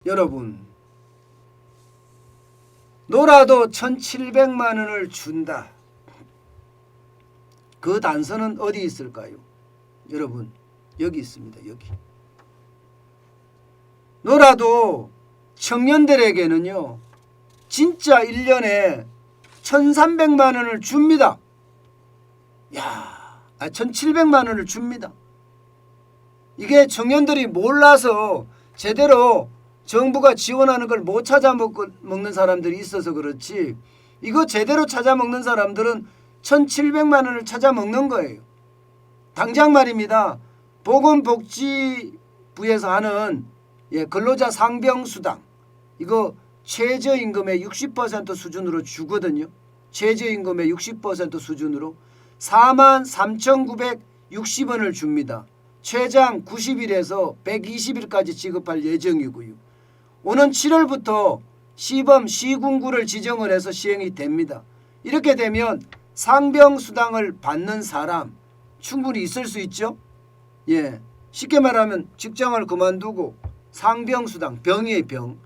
여러분, 놀아도 1,700만 원을 준다. 그 단서는 어디 있을까요? 여러분, 여기 있습니다. 여기. 놀아도 청년들에게는요, 진짜 1년에 1,300만 원을 줍니다. 1,700만 원을 줍니다. 이게 청년들이 몰라서 제대로 정부가 지원하는 걸 못 찾아 먹는 사람들이 있어서 그렇지, 이거 제대로 찾아 먹는 사람들은 1,700만 원을 찾아 먹는 거예요. 당장 말입니다. 보건복지부에서 하는 근로자 상병수당, 이거 최저임금의 60% 수준으로 주거든요. 최저임금의 60% 수준으로 43,960원을 줍니다. 최장 90일에서 120일까지 지급할 예정이고요. 오는 7월부터 시범 시군구를 지정을 해서 시행이 됩니다. 이렇게 되면 상병수당을 받는 사람 충분히 있을 수 있죠. 쉽게 말하면 직장을 그만두고 상병수당, 병이에요, 병.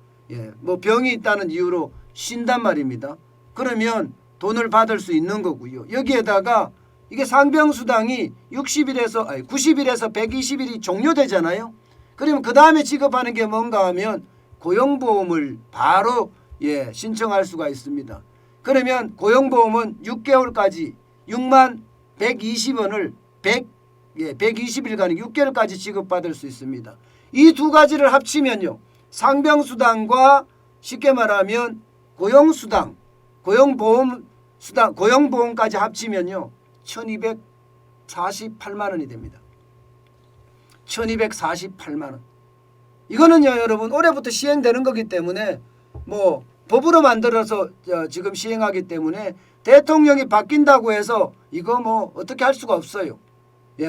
병이 있다는 이유로 쉰단 말입니다. 그러면 돈을 받을 수 있는 거고요. 여기에다가 이게 상병수당이 90일에서 120일이 종료되잖아요. 그러면 그 다음에 지급하는 게 뭔가 하면 고용보험을 바로 신청할 수가 있습니다. 그러면 고용보험은 6개월까지 6만 120원을 120일간 6개월까지 지급받을 수 있습니다. 이 두 가지를 합치면요, 상병수당과 쉽게 말하면 고용수당, 고용보험까지 합치면요 1,248만 원이 됩니다. 1,248만 원. 이거는요 여러분, 올해부터 시행되는 거기 때문에 법으로 만들어서 지금 시행하기 때문에 대통령이 바뀐다고 해서 이거 어떻게 할 수가 없어요.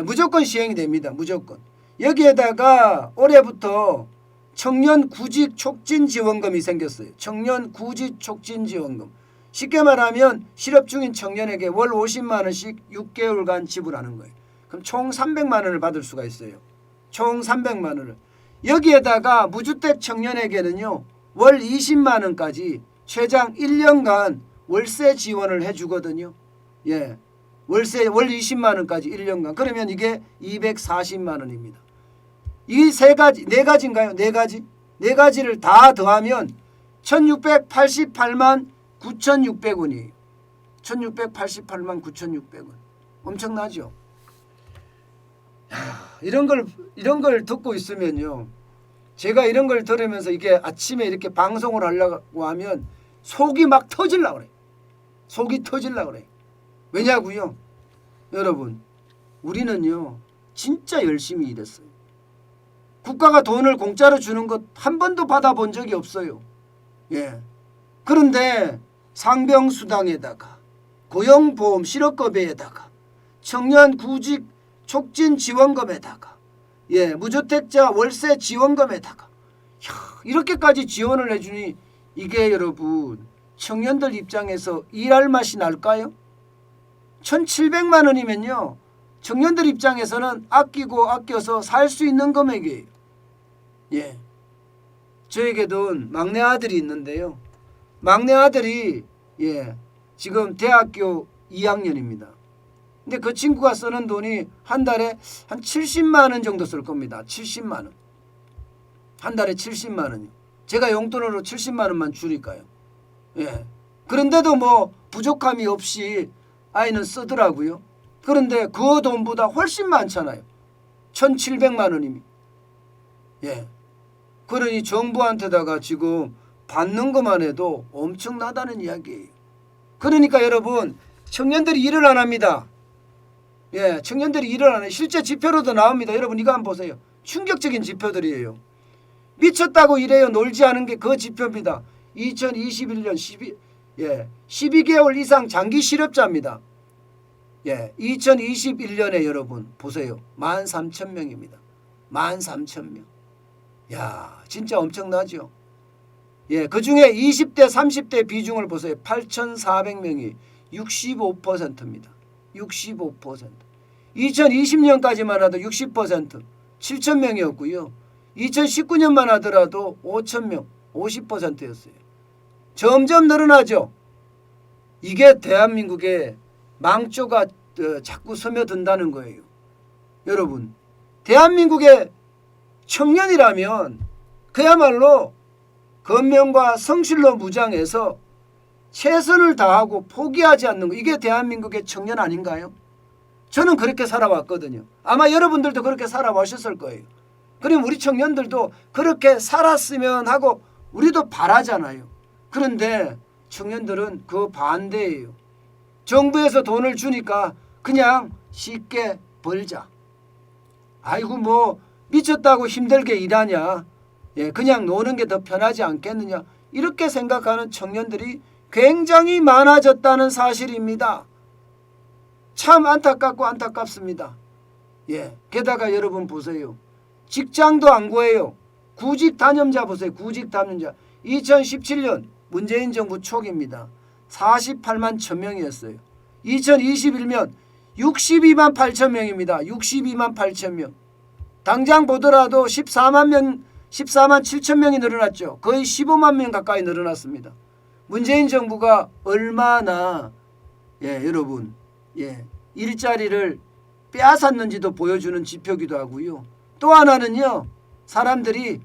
무조건 시행이 됩니다. 무조건. 여기에다가 올해부터 청년 구직 촉진 지원금이 생겼어요. 청년 구직 촉진 지원금. 쉽게 말하면 실업 중인 청년에게 월 50만 원씩 6개월간 지불하는 거예요. 그럼 총 300만 원을 받을 수가 있어요. 총 300만 원을. 여기에다가 무주택 청년에게는요, 월 20만 원까지 최장 1년간 월세 지원을 해주거든요. 월세 월 20만 원까지 1년간. 그러면 이게 240만 원입니다. 이 네 가지인가요? 네 가지를 다 더하면 1,688만 9,600원이에요. 1,688만 9,600원. 엄청나죠? 이런 걸 듣고 있으면요, 제가 이런 걸 들으면서 이게 아침에 이렇게 방송을 하려고 하면 속이 막 터질라 그래. 속이 터질라 그래. 왜냐고요? 여러분, 우리는요 진짜 열심히 일했어요. 국가가 돈을 공짜로 주는 것 한 번도 받아본 적이 없어요. 그런데 상병수당에다가 고용보험 실업급여에다가 청년 구직 촉진 지원금에다가 무주택자 월세 지원금에다가 이렇게까지 지원을 해주니 이게 여러분 청년들 입장에서 일할 맛이 날까요? 1,700만 원이면요 청년들 입장에서는 아끼고 아껴서 살 수 있는 금액이에요. 저에게도 막내 아들이 있는데요. 막내 아들이 지금 대학교 2학년입니다. 근데 그 친구가 쓰는 돈이 한 달에 한 70만 원 정도 쓸 겁니다. 70만 원. 한 달에 70만 원이요. 제가 용돈으로 70만 원만 주니까요. 그런데도 부족함이 없이 아이는 쓰더라고요. 그런데 그 돈보다 훨씬 많잖아요. 1,700만 원이면. 그러니 정부한테다가 지금 받는 것만 해도 엄청나다는 이야기예요. 그러니까 여러분, 청년들이 일을 안 합니다. 청년들이 일을 안 해요. 실제 지표로도 나옵니다. 여러분 이거 한번 보세요. 충격적인 지표들이에요. 미쳤다고 이래요. 놀지 않은 게 그 지표입니다. 2021년 12개월 이상 장기 실업자입니다. 2021년에 여러분 보세요. 13,000명입니다. 13,000명. 진짜 엄청나죠. 그중에 20대 30대 비중을 보세요. 8,400명이 65%입니다. 65%. 2020년까지만 해도 60%, 7,000명이었고요. 2019년만 하더라도 5천 명, 50%였어요. 점점 늘어나죠. 이게 대한민국의 망조가 자꾸 스며든다는 거예요. 여러분, 대한민국의 청년이라면 그야말로 건면과 성실로 무장해서 최선을 다하고 포기하지 않는 거, 이게 대한민국의 청년 아닌가요? 저는 그렇게 살아왔거든요. 아마 여러분들도 그렇게 살아오셨을 거예요. 그럼 우리 청년들도 그렇게 살았으면 하고 우리도 바라잖아요. 그런데 청년들은 그 반대예요. 정부에서 돈을 주니까 그냥 쉽게 벌자. 아이고 뭐 미쳤다고 힘들게 일하냐. 예, 그냥 노는 게 더 편하지 않겠느냐. 이렇게 생각하는 청년들이 굉장히 많아졌다는 사실입니다. 참 안타깝고 안타깝습니다. 예, 게다가 여러분 보세요. 직장도 안 구해요. 구직 단념자 보세요. 구직 단념자. 2017년 문재인 정부 초기입니다. 48만 1,000명이었어요. 2021년 62만 8천 명입니다. 62만 8천 명. 당장 보더라도 14만 7천 명이 늘어났죠. 거의 15만 명 가까이 늘어났습니다. 문재인 정부가 얼마나 여러분 일자리를 빼앗았는지도 보여주는 지표기도 하고요. 또 하나는요. 사람들이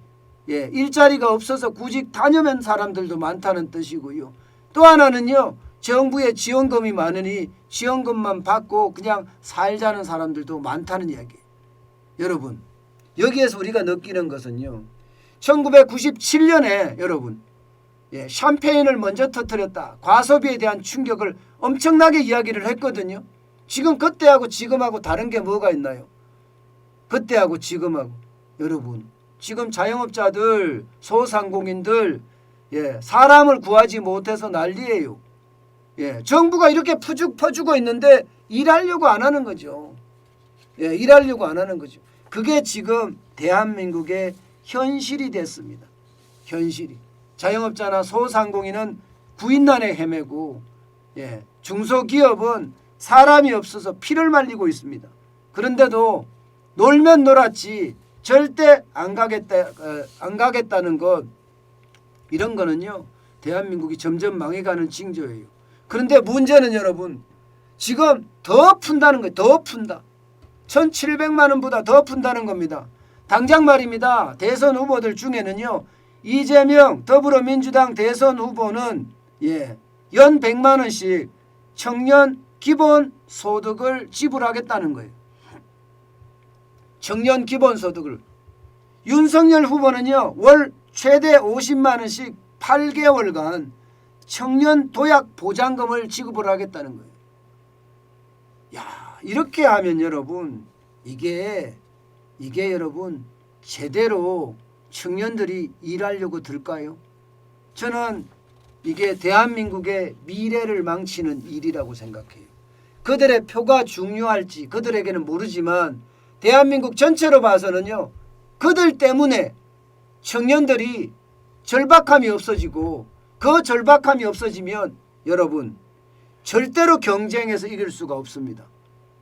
일자리가 없어서 구직 다녀면 사람들도 많다는 뜻이고요. 또 하나는요. 정부의 지원금이 많으니 지원금만 받고 그냥 살자는 사람들도 많다는 이야기예요. 여러분, 여기에서 우리가 느끼는 것은요. 1997년에 여러분 샴페인을 먼저 터뜨렸다. 과소비에 대한 충격을 엄청나게 이야기를 했거든요. 지금 그때하고 지금하고 다른 게 뭐가 있나요? 그때하고 지금하고 여러분 지금 자영업자들 소상공인들 사람을 구하지 못해서 난리예요. 정부가 이렇게 퍼주고 있는데 일하려고 안 하는 거죠. 일하려고 안 하는 거죠. 그게 지금 대한민국의 현실이 됐습니다. 현실이. 자영업자나 소상공인은 구인난에 헤매고 중소기업은 사람이 없어서 피를 말리고 있습니다. 그런데도 놀면 놀았지 절대 안 가겠다는 것, 이런 거는요. 대한민국이 점점 망해가는 징조예요. 그런데 문제는 여러분 지금 더 푼다는 거예요. 더 푼다. 1,700만 원보다 더 푼다는 겁니다. 당장 말입니다. 대선 후보들 중에는요. 이재명 더불어민주당 대선 후보는 연 100만 원씩 청년 기본소득을 지불하겠다는 거예요. 청년 기본소득을. 윤석열 후보는요. 월 최대 50만 원씩 8개월간 청년 도약 보장금을 지급을 하겠다는 거예요. 야, 이렇게 하면 여러분 이게 여러분 제대로 청년들이 일하려고 들까요? 저는 이게 대한민국의 미래를 망치는 일이라고 생각해요. 그들의 표가 중요할지 그들에게는 모르지만 대한민국 전체로 봐서는요. 그들 때문에 청년들이 절박함이 없어지고 그 절박함이 없어지면 여러분 절대로 경쟁에서 이길 수가 없습니다.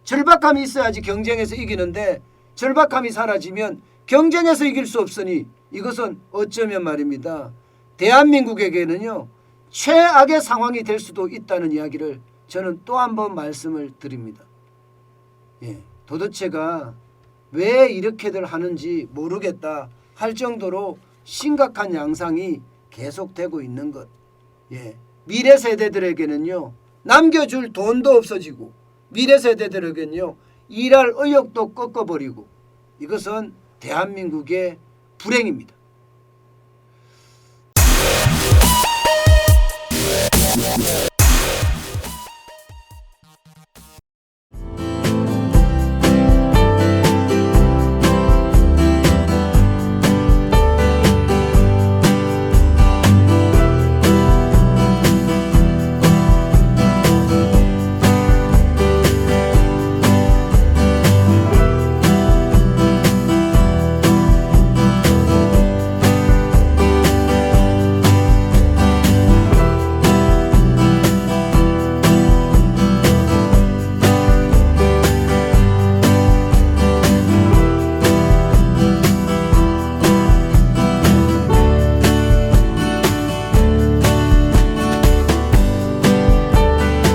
절박함이 있어야지 경쟁에서 이기는데 절박함이 사라지면 경쟁에서 이길 수 없으니 이것은 어쩌면 말입니다. 대한민국에게는요. 최악의 상황이 될 수도 있다는 이야기를 저는 또 한 번 말씀을 드립니다. 도대체가 왜 이렇게들 하는지 모르겠다 할 정도로 심각한 양상이 계속되고 있는 것. 미래 세대들에게는요. 남겨줄 돈도 없어지고 미래 세대들에게는요. 일할 의욕도 꺾어버리고 이것은 대한민국의 불행입니다.